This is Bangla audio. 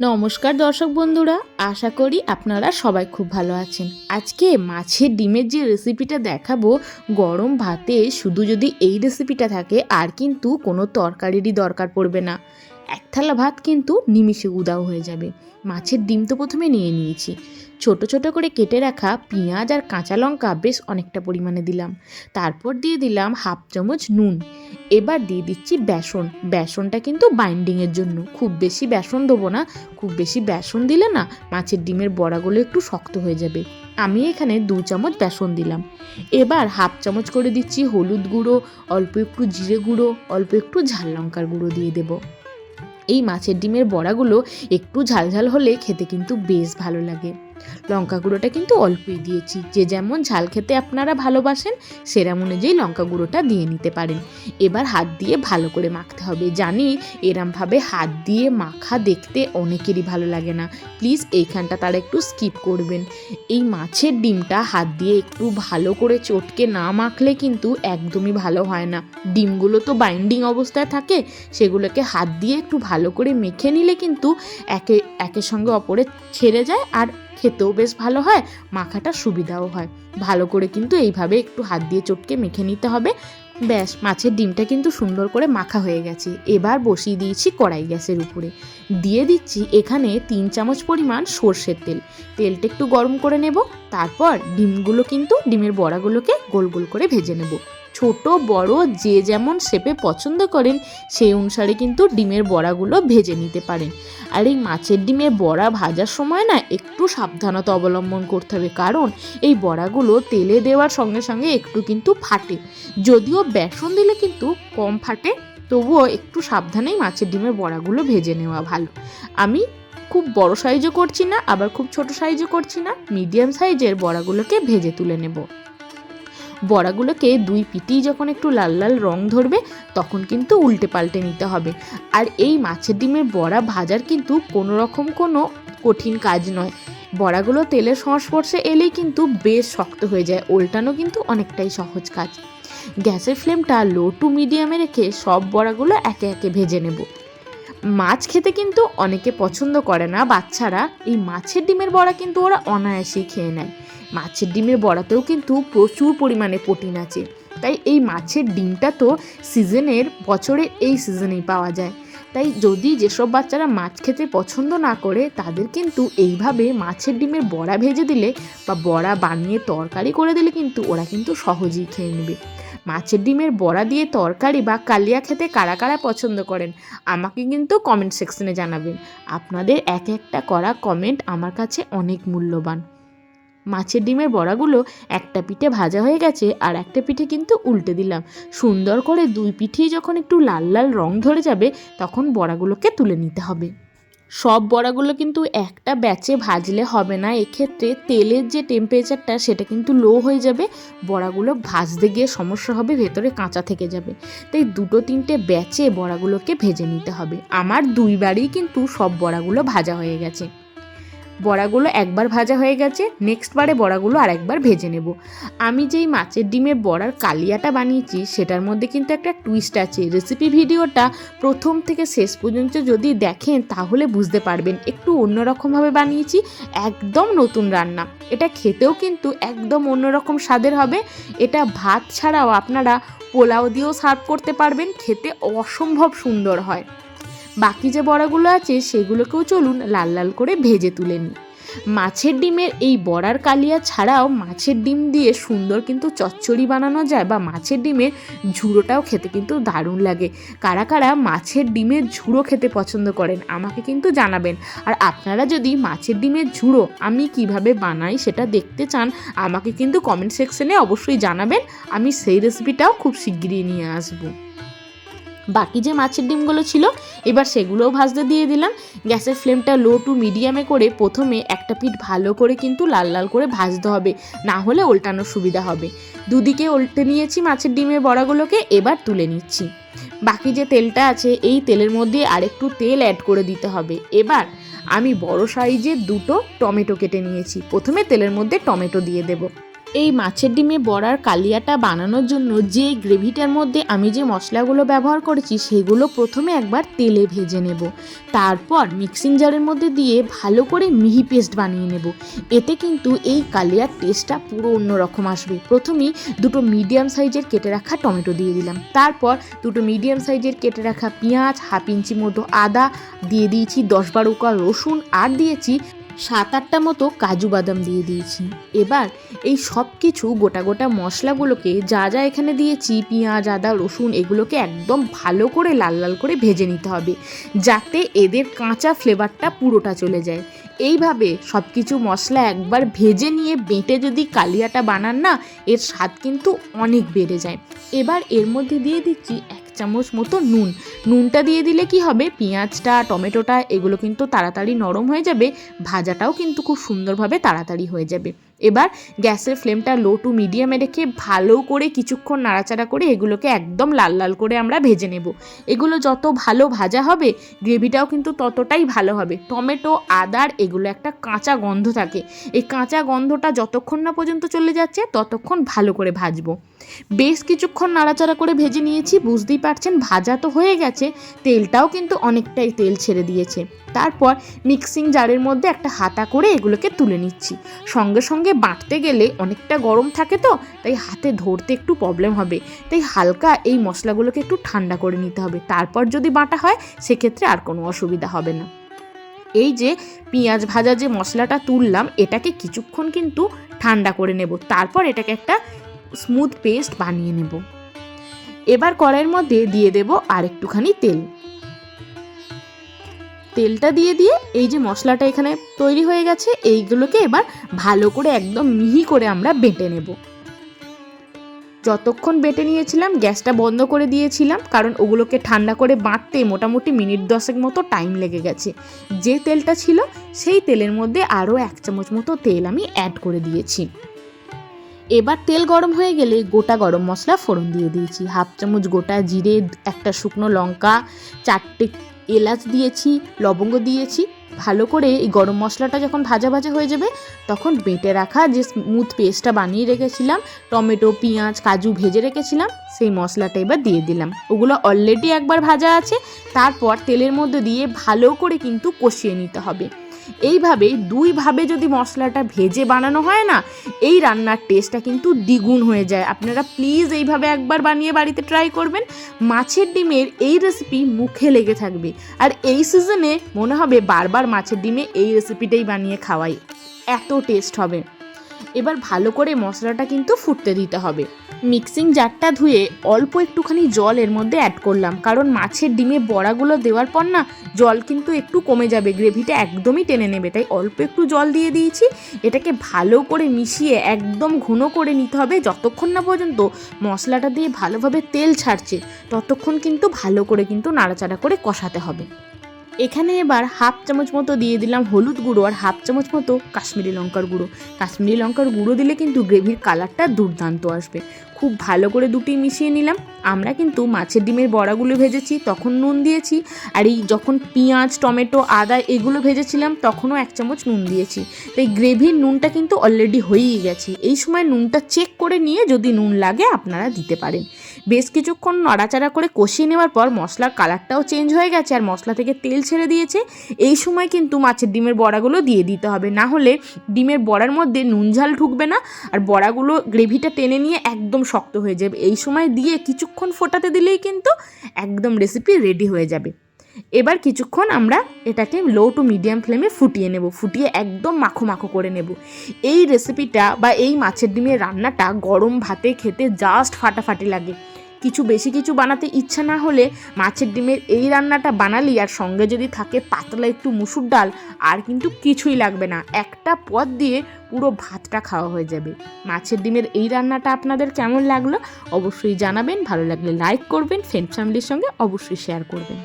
নমস্কার দর্শক বন্ধুরা, আশা করি আপনারা সবাই খুব ভালো আছেন। আজকে মাছের ডিমের যে রেসিপিটা দেখাবো, গরম ভাতে শুধু যদি এই রেসিপিটা থাকে আর কিন্তু কোনো তরকারিরই দরকার পড়বে না। এক থালা ভাত কিন্তু নিমিষে উধাও হয়ে যাবে। মাছের ডিম তো প্রথমে নিয়ে নিয়েছি, ছোট ছোট করে কেটে রাখা পেঁয়াজ আর কাঁচা লঙ্কা বেশ অনেকটা পরিমাণে দিলাম। তারপর দিয়ে দিলাম হাফ চামচ নুন। এবার দিয়ে দিচ্ছি বেসন। বেসনটা কিন্তু বাইন্ডিংয়ের জন্য, খুব বেশি বেসন দেবো না। খুব বেশি বেসন দিলে না মাছের ডিমের বড়াগুলো একটু শক্ত হয়ে যাবে। আমি এখানে 2 চামচ বেসন দিলাম। এবার হাফ চামচ করে দিচ্ছি হলুদ গুঁড়ো, অল্প একটু জিরে গুঁড়ো, অল্প একটু ঝাল লঙ্কার গুঁড়ো দিয়ে দেবো। এই মাছের ডিমের বড়াগুলো একটু ঝালঝাল হলে খেতে কিন্তু বেশ ভালো লাগে। লঙ্কা গুঁড়োটা কিন্তু অল্পই দিয়েছি, যে যেমন ঝাল খেতে আপনারা ভালোবাসেন সেরকম অনুযায়ী লঙ্কা গুঁড়োটা দিয়ে নিতে পারেন। এবার হাত দিয়ে ভালো করে মাখতে হবে। জানি এরমভাবে হাত দিয়ে মাখা দেখতে অনেকেরই ভালো লাগে না, প্লিজ এইখানটা তারা একটু স্কিপ করবেন। এই মাছের ডিমটা হাত দিয়ে একটু ভালো করে চটকে না মাখলে কিন্তু একদমই ভালো হয় না। ডিমগুলো বাইন্ডিং অবস্থায় থাকে, সেগুলোকে হাত দিয়ে একটু ভালো করে মেখে নিলে কিন্তু একের সঙ্গে অপরে ছেড়ে যায়, আর খেতেও বেশ ভালো হয়, মাখাটা সুবিধাও হয়। ভালো করে কিন্তু এইভাবে একটু হাত দিয়ে চটকে মেখে নিতে হবে। ব্যাস, মাছের ডিমটা কিন্তু সুন্দর করে মাখা হয়ে গেছে। এবার বসিয়ে দিয়েছি কড়াই গ্যাসের উপরে। দিয়ে দিচ্ছি এখানে 3 চামচ পরিমাণ সর্ষের তেল। তেলটা একটু গরম করে নেব। তারপর ডিমের বড়াগুলোকে গোল গোল করে ভেজে নেব। ছোট বড় যে যেমন শেপে পছন্দ করেন সেই অনুসারে কিন্তু ডিমের বড়াগুলো ভেজে নিতে পারেন। আর এই মাছের ডিমের বড়া ভাজার সময় না একটু সাবধানতা অবলম্বন করতে হবে, কারণ এই বড়াগুলো তেলে দেওয়ার সঙ্গে সঙ্গে একটু কিন্তু ফাটে। যদিও বেসন দিলে কিন্তু কম ফাটে, তবুও একটু সাবধানেই মাছের ডিমের বড়াগুলো ভেজে নেওয়া ভালো। আমি খুব বড় সাইজও করছি না, আবার খুব ছোট সাইজও করছি না, মিডিয়াম সাইজের বড়াগুলোকে ভেজে তুলে নেব। বড়াগুলোকে দুই পিঠেই যখন একটু লাল লাল রং ধরবে তখন কিন্তু উল্টে পাল্টে নিতে হবে। আর এই মাছের ডিমের বড়া ভাজার কিন্তু কোনো কঠিন কাজ নয়। বড়াগুলো তেলের সংস্পর্শে এলেই কিন্তু বেশ শক্ত হয়ে যায়, উল্টানো কিন্তু অনেকটাই সহজ কাজ। গ্যাসের ফ্লেমটা লো টু মিডিয়ামে রেখে সব বড়াগুলো একে একে ভেজে নেব। মাছ খেতে কিন্তু অনেকে পছন্দ করে না বাচ্চারা, এই মাছের ডিমের বড়া কিন্তু ওরা অনায়াসেই খেয়ে নেয়। মাছের ডিমের বড়াতেও কিন্তু প্রচুর পরিমাণে প্রোটিন আছে, তাই এই মাছের ডিমটা তো বছরের এই সিজনেই পাওয়া যায়। তাই যদি যেসব বাচ্চারা মাছ খেতে পছন্দ না করে তাদের কিন্তু এইভাবে মাছের ডিমের বড়া ভেজে দিলে বা বড়া বানিয়ে তরকারি করে দিলে কিন্তু ওরা কিন্তু সহজেই খেয়ে নেবে। মাছের ডিমের বড়া দিয়ে তরকারি বা কালিয়া খেতে কারা কারা পছন্দ করেন আমাকে কিন্তু কমেন্ট সেকশনে জানাবেন। আপনাদের এক একটা করা কমেন্ট আমার কাছে অনেক মূল্যবান। মাছের ডিমের বড়াগুলো একটা পিঠে ভাজা হয়ে গেছে, আর একটা পিঠে কিন্তু উল্টে দিলাম। সুন্দর করে দুই পিঠেই যখন একটু লাল লাল রং ধরে যাবে তখন বড়াগুলোকে তুলে নিতে হবে। সব বড়াগুলো কিন্তু একটা ব্যাচে ভাজলে হবে না, এক্ষেত্রে তেলের যে টেম্পারেচারটা সেটা কিন্তু লো হয়ে যাবে, বড়াগুলো ভাজতে গিয়ে সমস্যা হবে, ভেতরে কাঁচা থেকে যাবে। তাই 2-3টে ব্যাচে বড়াগুলোকে ভেজে নিতে হবে। আমার 2বারই কিন্তু সব বড়াগুলো ভাজা হয়ে গেছে। বড়াগুলো একবার ভাজা হয়ে গেছে, নেক্সট বারে বড়াগুলো আরেকবার ভেজে নেব। আমি যেই মাছের ডিমের বড়ার কালিয়াটা বানিয়েছি সেটার মধ্যে কিন্তু একটা টুইস্ট আছে। রেসিপি ভিডিওটা প্রথম থেকে শেষ পর্যন্ত যদি দেখেন তাহলে বুঝতে পারবেন, একটু অন্যরকমভাবে বানিয়েছি, একদম নতুন রান্না। এটা খেতেও কিন্তু একদম অন্যরকম স্বাদের হবে। এটা ভাত ছাড়াও আপনারা পোলাও দিয়েও সার্ভ করতে পারবেন, খেতে অসম্ভব সুন্দর হয়। বাকি যে বড়াগুলো আছে সেগুলোকেও চলুন লাল লাল করে ভেজে তুলে নিই। মাছের ডিমের এই বড়ার কালিয়া ছাড়াও মাছের ডিম দিয়ে সুন্দর কিন্তু চচ্চড়ি বানানো যায়, বা মাছের ডিমের ঝুড়োটাও খেতে কিন্তু দারুণ লাগে। কারা কারা মাছের ডিমের ঝুড়ো খেতে পছন্দ করেন আমাকে কিন্তু জানাবেন। আর আপনারা যদি মাছের ডিমের ঝুড়ো আমি কিভাবে বানাই সেটা দেখতে চান আমাকে কিন্তু কমেন্ট সেকশনে অবশ্যই জানাবেন, আমি সেই রেসিপিটাও খুব শিগগিরই নিয়ে আসবো। বাকি যে মাছের ডিমগুলো ছিল এবার সেগুলোও ভাজতে দিয়ে দিলাম। গ্যাসের ফ্লেমটা লো টু মিডিয়ামে করে প্রথমে একটা পিঠ ভালো করে কিন্তু লাল লাল করে ভাজতে হবে, না হলে উল্টানোর সুবিধা হবে। দুদিকে উল্টে নিয়েছি মাছের ডিমের বড়াগুলোকে, এবার তুলে নিচ্ছি। বাকি যে তেলটা আছে এই তেলের মধ্যে আরেকটু তেল অ্যাড করে দিতে হবে। এবার আমি বড় সাইজের 2টো টমেটো কেটে নিয়েছি, প্রথমে তেলের মধ্যে টমেটো দিয়ে দেব। এই মাছের ডিমে বড়ার কালিয়াটা বানানোর জন্য যে গ্রেভিটার মধ্যে আমি যে মশলাগুলো ব্যবহার করেছি সেগুলো প্রথমে একবার তেলে ভেজে নেব। তারপর মিক্সিং জারের মধ্যে দিয়ে ভালো করে মিহি পেস্ট বানিয়ে নেব। এতে কিন্তু এই কালিয়ার টেস্টটা পুরো অন্যরকম আসবে। প্রথমেই দুটো মিডিয়াম সাইজের কেটে রাখা টমেটো দিয়ে দিলাম, তারপর দুটো মিডিয়াম সাইজের কেটে রাখা পেঁয়াজ, হাফ ইঞ্চি মতো আদা দিয়ে দিয়েছি, 10-12 কোয়া রসুন আর দিয়েছি 7-8টা মতো কাজু বাদাম দিয়ে দিয়েছি। এবার এই সব কিছু গোটা গোটা মশলাগুলোকে যা যা এখানে দিয়েছি পেঁয়াজ, আদা, রসুন এগুলোকে একদম ভালো করে লাল লাল করে ভেজে নিতে হবে, যাতে এদের কাঁচা ফ্লেভারটা পুরোটা চলে যায়। এইভাবে সব কিছু মশলা একবার ভেজে নিয়ে বেটে যদি কালিয়াটা বানান না, এর স্বাদ কিন্তু অনেক বেড়ে যায়। এবার এর মধ্যে দিয়ে দিচ্ছি 1 চামচ মতো নুনটা দিয়ে দিলে কি হবে, পেঁয়াজটা, টমেটোটা এগুলো কিন্তু তাড়াতাড়ি নরম হয়ে যাবে, ভাজাটাও কিন্তু খুব সুন্দরভাবে তাড়াতাড়ি হয়ে যাবে। এবার গ্যাসের ফ্লেমটা লো টু মিডিয়ামে রেখে ভালো করে কিছুক্ষণ নাড়াচাড়া করে এগুলোকে একদম লাল লাল করে আমরা ভেজে নেব। এগুলো যত ভালো ভাজা হবে গ্রেভিটাও কিন্তু ততটাই ভালো হবে। টমেটো, আদার এগুলো একটা কাঁচা গন্ধ থাকে, এই কাঁচা গন্ধটা যতক্ষণ না পর্যন্ত চলে যাচ্ছে ততক্ষণ ভালো করে ভাজবো। বেশ কিছুক্ষণ নাড়াচাড়া করে ভেজে নিয়েছি, বুঝতেই পারছেন ভাজা তো হয়ে গেছে, তেলটাও কিন্তু অনেকটাই তেল ছেড়ে দিয়েছে। তারপর মিক্সিং জারের মধ্যে একটা হাতা করে এগুলোকে তুলে নিচ্ছি। সঙ্গে সঙ্গে বাটতে গেলে অনেকটা গরম থাকে তো, তাই হাতে ধরতে একটু প্রবলেম হবে, তাই হালকা এই মশলাগুলোকে একটু ঠান্ডা করে নিতে হবে, তারপর যদি বাটা হয় সেক্ষেত্রে আর কোনো অসুবিধা হবে না। এই যে পেঁয়াজ ভাজা যে মশলাটা তুললাম এটাকে কিছুক্ষণ কিন্তু ঠান্ডা করে নেব, তারপর এটাকে একটা স্মুথ পেস্ট বানিয়ে নেব। এবার কড়াইয়ের মধ্যে দিয়ে দেব আর একটুখানি তেলটা দিয়ে এই যে মশলাটা এখানে তৈরি হয়ে গেছে এইগুলোকে এবার ভালো করে একদম মিহি করে আমরা বেটে নেব। যতক্ষণ বেটে নিয়েছিলাম গ্যাসটা বন্ধ করে দিয়েছিলাম, কারণ ওগুলোকে ঠান্ডা করে বাটতে মোটামুটি মিনিট 10 মতো টাইম লেগে গেছে। যে তেলটা ছিল সেই তেলের মধ্যে আরও 1 চামচ মতো তেল আমি অ্যাড করে দিয়েছি। এবার তেল গরম হয়ে গেলে গোটা গরম মশলা ফোড়ন দিয়ে দিয়েছি, হাফ চামচ গোটা জিরে, একটা শুকনো লঙ্কা, 4টে এলাচ দিয়েছি, লবঙ্গ দিয়েছি। ভালো করে এই গরম মশলাটা যখন ভাজা ভাজা হয়ে যাবে তখন বেটে রাখা যে স্মুথ পেস্টটা বানিয়ে রেখেছিলাম, টমেটো, পেঁয়াজ, কাজু ভেজে রেখেছিলাম, সেই মশলাটা এবার দিয়ে দিলাম। ওগুলো অলরেডি একবার ভাজা আছে, তারপর তেলের মধ্যে দিয়ে ভালো করে কিন্তু কষিয়ে নিতে হবে। এইভাবে দুইভাবে যদি মশলাটা ভেজে বানানো হয় না, এই রান্নার টেস্টটা কিন্তু দ্বিগুণ হয়ে যায়। আপনারা প্লিজ এইভাবে একবার বানিয়ে বাড়িতে ট্রাই করবেন। মাছের ডিমের এই রেসিপি মুখে লেগে থাকবে, আর এই সিজনে মনে হবে বারবার মাছের ডিমে এই রেসিপিটাই বানিয়ে খাওয়াই, এত টেস্ট হবে। এবার ভালো করে মশলাটা কিন্তু ফুটতে দিতে হবে। মিক্সিং জারটা ধুয়ে অল্প একটুখানি জল এর মধ্যে অ্যাড করলাম, কারণ মাছের ডিমে বড়াগুলো দেওয়ার পর না জল কিন্তু একটু কমে যাবে, গ্রেভিটা একদমই টেনে নেবে, তাই অল্প একটু জল দিয়ে দিয়েছি। এটাকে ভালো করে মিশিয়ে একদম ঘন করে নিতে হবে, যতক্ষণ না পর্যন্ত মশলাটা দিয়ে ভালোভাবে তেল ছাড়ছে ততক্ষণ কিন্তু ভালো করে কিন্তু নাড়াচাড়া করে কষাতে হবে। এখানে এবার হাফ চামচ মতো দিয়ে দিলাম হলুদ গুঁড়ো আর হাফ চামচ মতো কাশ্মীরি লঙ্কার গুঁড়ো। কাশ্মীরি লঙ্কার গুঁড়ো দিলে কিন্তু গ্রেভির কালারটা দুর্দান্ত আসবে। খুব ভালো করে দুটি মিশিয়ে নিলাম। আমরা কিন্তু মাছের ডিমের বড়াগুলো ভেজেছি তখন নুন দিয়েছি, আর এই যখন পেঁয়াজ, টমেটো, আদা এগুলো ভেজেছিলাম তখনও 1 চামচ নুন দিয়েছি, তাই গ্রেভির নুনটা কিন্তু অলরেডি হয়েই গেছে। এই সময় নুনটা চেক করে নিয়ে যদি নুন লাগে আপনারা দিতে পারেন। বেশ কিছুক্ষণ নাড়াচাড়া করে কষিয়ে নেওয়ার পর মশলার কালারটাও চেঞ্জ হয়ে গেছে আর মশলা থেকে তেল ছেড়ে দিয়েছে। এই সময় কিন্তু মাছের ডিমের বড়াগুলো দিয়ে দিতে হবে, না হলে ডিমের বড়ার মধ্যে নুন ঝাল ঢুকবে না আর বড়াগুলো গ্রেভিটা টেনে নিয়ে একদম শক্ত হয়ে যাবে। এই সময় দিয়ে কিছুক্ষণ ফোটাতে দিলেই কিন্তু একদম রেসিপি রেডি হয়ে যাবে। এবার কিছুক্ষণ আমরা এটাকে লো টু মিডিয়াম ফ্লেমে ফুটিয়ে নেব, ফুটিয়ে একদম মাখো মাখো করে নেব। এই রেসিপিটা বা এই মাছের ডিমের রান্নাটা গরম ভাতে খেতে জাস্ট ফাটাফাটি লাগে। বেশি কিছু বানাতে ইচ্ছা না হলে মাছের ডিমের এই রান্নাটা বানালি, আর সঙ্গে যদি থাকে পাতলা একটু মুসুর ডাল, আর কিন্তু কিছুই লাগবে না, একটা পদ দিয়ে পুরো ভাতটা খাওয়া হয়ে যাবে। মাছের ডিমের এই রান্নাটা আপনাদের কেমন লাগলো অবশ্যই জানাবেন, ভালো লাগলে লাইক করবেন, ফ্রেন্ড ফ্যামিলির সঙ্গে অবশ্যই শেয়ার করবেন।